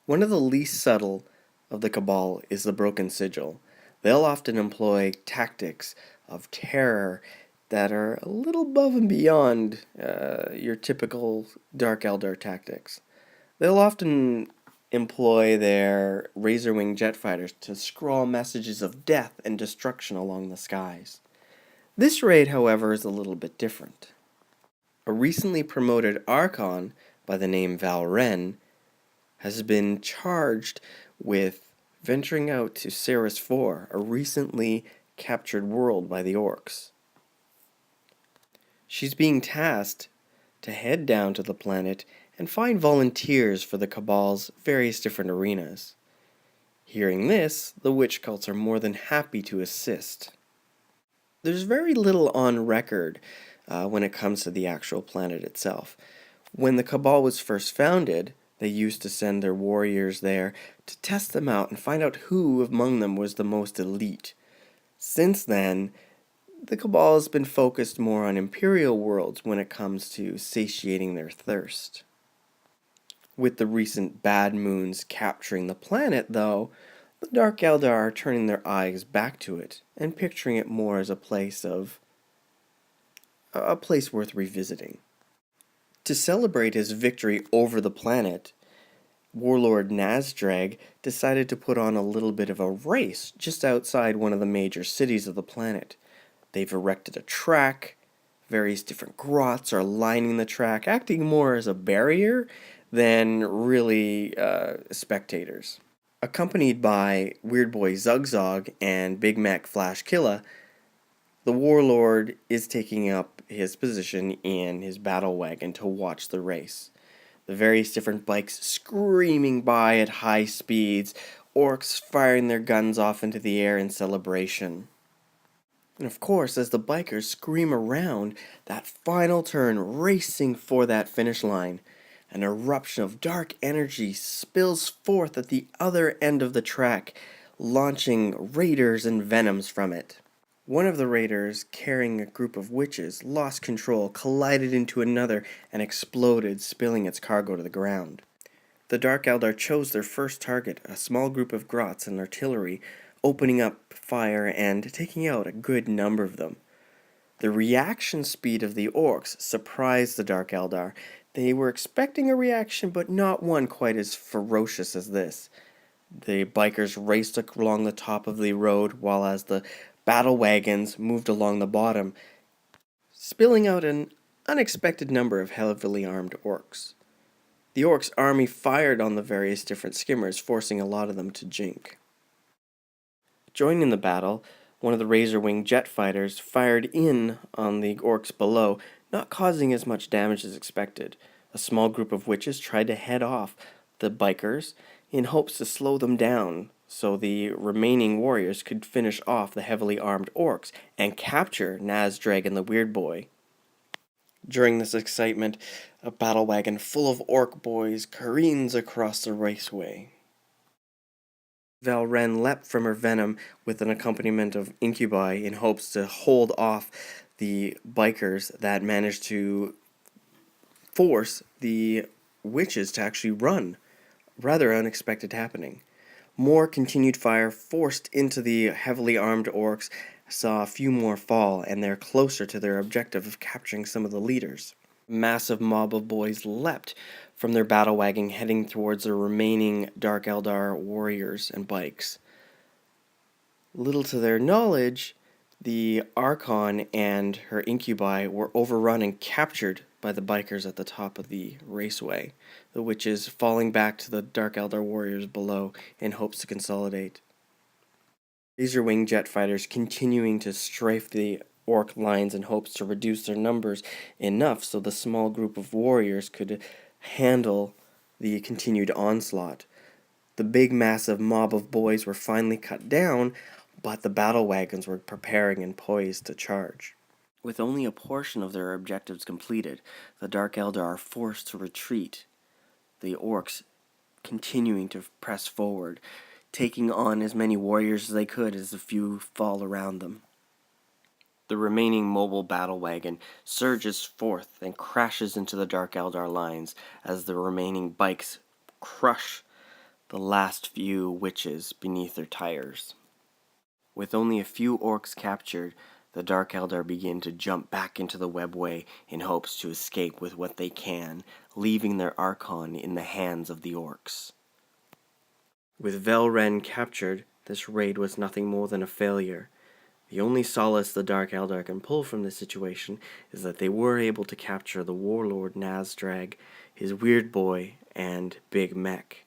One of the least subtle of the Cabal is the Broken Sigil. They'll often employ tactics of terror that are a little above and beyond your typical Dark Eldar tactics. They'll often employ their razor-wing jet fighters to scrawl messages of death and destruction along the skies. This raid, however, is a little bit different. A recently promoted Archon by the name Vel'renn has been charged with venturing out to Ceres 4, a recently captured world by the orcs. She's being tasked to head down to the planet and find volunteers for the Cabal's various different arenas. Hearing this, the witch cults are more than happy to assist. There's very little on record when it comes to the actual planet itself. When the Cabal was first founded, they used to send their warriors there to test them out and find out who among them was the most elite. Since then, the Cabal has been focused more on Imperial worlds when it comes to satiating their thirst. With the recent bad moons capturing the planet, though, the Dark Eldar are turning their eyes back to it and picturing it more as a place worth revisiting. To celebrate his victory over the planet, Warlord Naz Dreg decided to put on a little bit of a race just outside one of the major cities of the planet. They've erected a track, various different grots are lining the track, acting more as a barrier than really spectators. Accompanied by Weird Boy Zugzog and Big Mac Flash Killa, the Warlord is taking up his position in his battle wagon to watch the race. The various different bikes screaming by at high speeds, orcs firing their guns off into the air in celebration. And of course, as the bikers scream around, that final turn racing for that finish line, an eruption of dark energy spills forth at the other end of the track, launching raiders and venoms from it. One of the raiders, carrying a group of witches, lost control, collided into another, and exploded, spilling its cargo to the ground. The Dark Eldar chose their first target, a small group of grots and artillery, opening up fire and taking out a good number of them. The reaction speed of the orcs surprised the Dark Eldar. They were expecting a reaction, but not one quite as ferocious as this. The bikers raced along the top of the road, while as the battle wagons moved along the bottom, spilling out an unexpected number of heavily armed orcs. The orcs' army fired on the various different skimmers, forcing a lot of them to jink. Joining the battle, one of the razor-wing jet fighters fired in on the orcs below, not causing as much damage as expected. A small group of witches tried to head off the bikers in hopes to slow them down so the remaining warriors could finish off the heavily armed orcs and capture Naz Dreg and the Weird Boy. During this excitement, a battle wagon full of orc boys careens across the raceway. Vel'renn leapt from her venom with an accompaniment of incubi in hopes to hold off the bikers that managed to force the witches to actually run. Rather unexpected happening. More continued fire forced into the heavily armed orcs saw a few more fall, and they're closer to their objective of capturing some of the leaders. A massive mob of boys leapt from their battle wagon heading towards the remaining Dark Eldar warriors and bikes. Little to their knowledge, the Archon and her incubi were overrun and captured by the bikers at the top of the raceway, the witches falling back to the Dark Eldar warriors below in hopes to consolidate. Razor-wing jet fighters continuing to strafe the orc lines in hopes to reduce their numbers enough so the small group of warriors could handle the continued onslaught. The big massive mob of boys were finally cut down, but the battle wagons were preparing and poised to charge. With only a portion of their objectives completed, the Dark Eldar are forced to retreat, the orcs continuing to press forward, taking on as many warriors as they could as the few fall around them. The remaining mobile battle wagon surges forth and crashes into the Dark Eldar lines as the remaining bikes crush the last few witches beneath their tires. With only a few orcs captured, the Dark Eldar begin to jump back into the webway in hopes to escape with what they can, leaving their Archon in the hands of the orcs. With Vel'renn captured, this raid was nothing more than a failure. The only solace the Dark Eldar can pull from this situation is that they were able to capture the warlord Naz Dreg, his weird boy, and Big Mech.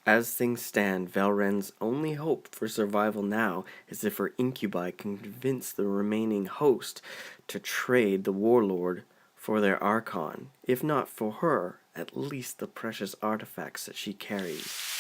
As things stand, Vel'renn's only hope for survival now is if her incubi can convince the remaining host to trade the warlord for their Archon, if not for her, at least the precious artifacts that she carries.